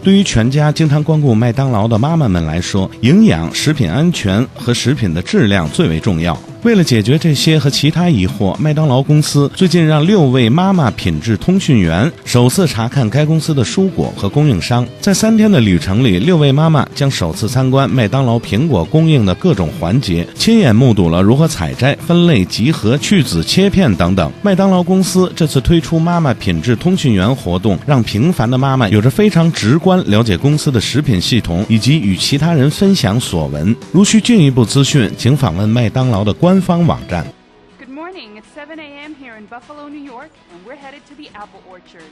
对于全家经常光顾麦当劳的妈妈们来说，营养、食品安全和食品的质量最为重要。为了解决这些和其他疑惑，麦当劳公司最近让6位妈妈品质通讯员首次查看该公司的蔬果和供应商。在3天的旅程里，6位妈妈将首次参观麦当劳苹果供应的各种环节，亲眼目睹了如何采摘、分类、集合、去籽、切片等等。麦当劳公司这次推出妈妈品质通讯员活动，让平凡的妈妈有着非常直观了解公司的食品系统以及与其他人分享所闻。如需进一步资讯，请访问麦当劳的官方网站。 Good morning. It's 7 a.m. here in Buffalo, New York, and we're headed to the apple orchard.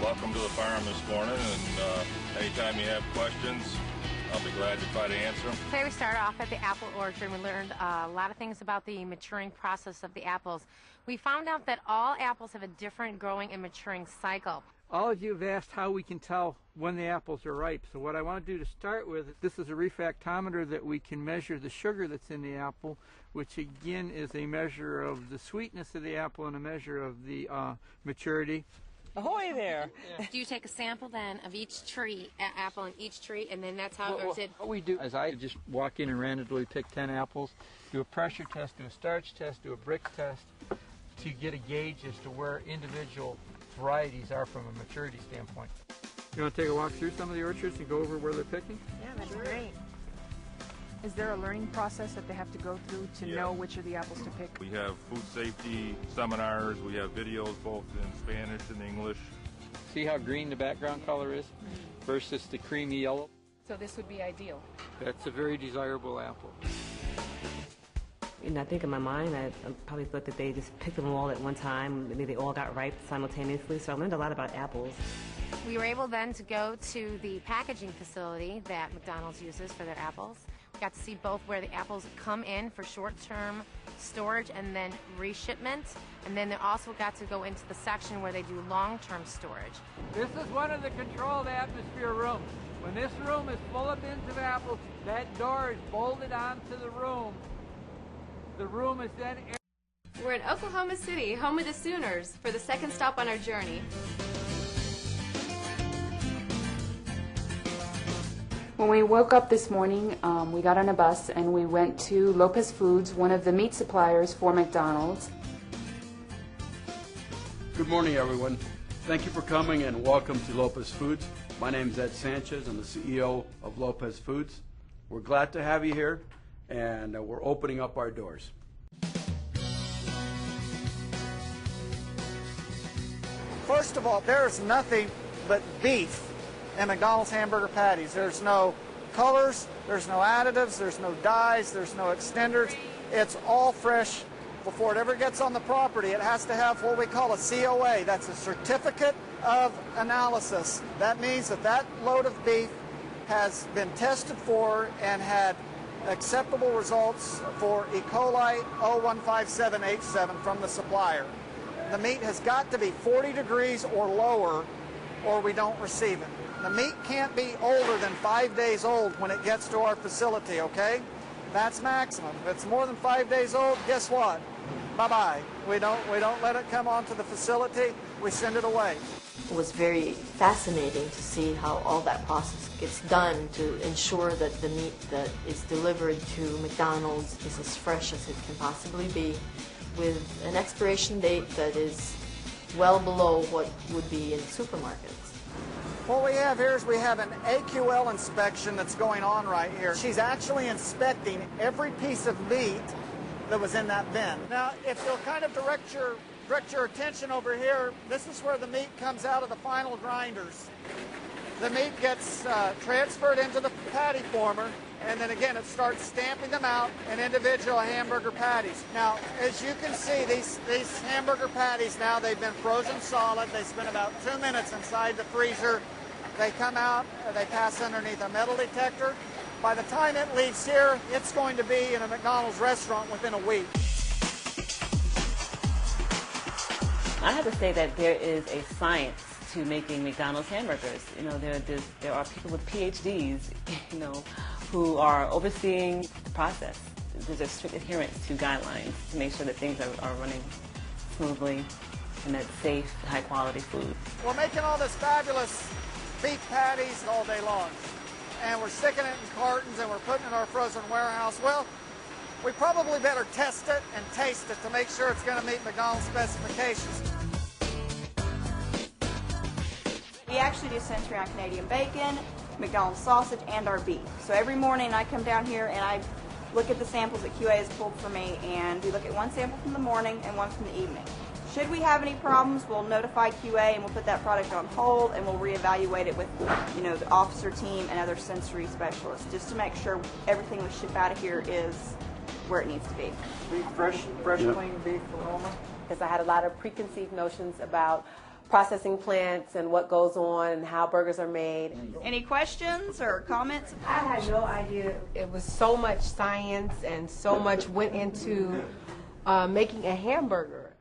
Welcome to the farm this morning, and anytime you have questions, I'll be glad to try to answer them. Today we started off at the apple orchard. We learned a lot of things about the maturing process of the apples. We found out that all apples have a different growing and maturing cycle. All of you have asked how we can tell when the apples are ripe. So what I want to do to start with, this is a refractometer that we can measure the sugar that's in the apple, which again is a measure of the sweetness of the apple and a measure of the maturity. Ahoy there! Do you take a sample then of each tree, apple in each tree, and then that's how, or is it? What we do is I just walk in and randomly pick 10 apples, do a pressure test, do a starch test, do a brick test to get a gauge as to where individual varieties are from a maturity standpoint. You want to take a walk through some of the orchards and go over where they're picking? Yeah, that'd be great. Is there a learning process that they have to go through to know which of the apples to pick? We have food safety seminars. We have videos both in Spanish and English. See how green the background color is versus the creamy yellow? So this would be ideal. That's a very desirable apple. And I think in my mind, I probably thought that they just picked them all at one time. Maybe they all got ripe simultaneously. So I learned a lot about apples. We were able then to go to the packaging facility that McDonald's uses for their apples. We got to see both where the apples come in for short-term storage and then reshipment. And then they also got to go into the section where they do long-term storage. This is one of the controlled atmosphere rooms. When this room is full of bins of apples, that door is bolted onto the room. The room is then... We're in Oklahoma City, home of the Sooners, for the second stop on our journey. When we woke up this morning, we got on a bus and we went to Lopez Foods, one of the meat suppliers for McDonald's. Good morning, everyone. Thank you for coming and welcome to Lopez Foods. My name is Ed Sanchez. I'm the CEO of Lopez Foods. We're glad to have you here, and we're opening up our doors. First of all, there's nothing but beef in McDonald's hamburger patties. There's no colors, there's no additives, there's no dyes, there's no extenders. It's all fresh. Before it ever gets on the property, it has to have what we call a COA. That's a certificate of analysis. That means that that load of beef has been tested for and had acceptable results for E. coli 0157H7 from the supplier. The meat has got to be 40 degrees or lower or we don't receive it. The meat can't be older than 5 days old when it gets to our facility, okay? That's maximum. If it's more than 5 days old, guess what? Bye-bye. We don't let it come onto the facility. We send it away. It was very fascinating to see how all that process gets done to ensure that the meat that is delivered to McDonald's is as fresh as it can possibly be, with an expiration date that is well below what would be in supermarkets. What we have here is we have an AQL inspection that's going on right here. She's actually inspecting every piece of meat that was in that bin. Now, if you'll kind of direct your attention over here, this is where the meat comes out of the final grinders. The meat gets transferred into the patty former, and then again it starts stamping them out in individual hamburger patties. Now, as you can see, these hamburger patties now, they've been frozen solid. They spend about 2 minutes inside the freezer. They come out, they pass underneath a metal detector. By the time it leaves here, it's going to be in a McDonald's restaurant within a week. I have to say that there is a science to making McDonald's hamburgers. You know, there are people with PhDs, you know, who are overseeing the process. there's a strict adherence to guidelines to make sure that things are running smoothly and that's safe, high-quality food. We're making all this fabulous beef patties all day long, and we're sticking it in cartons and we're putting it in our frozen warehouse. Well, we probably better test it and taste it to make sure it's going to meet McDonald's specifications. We actually do century on Canadian bacon, McDonald's sausage, and our beef. So every morning I come down here and I look at the samples that QA has pulled for me, and we look at one sample from the morning and one from the evening. Should we have any problems, we'll notify QA and we'll put that product on hold and we'll reevaluate it with, the officer team and other sensory specialists just to make sure everything we ship out of here is where it needs to be. Fresh, clean beef from Roma? Because I had a lot of preconceived notions about processing plants and what goes on and how burgers are made. Any questions or comments? I had no idea it was so much science and so much went into making a hamburger.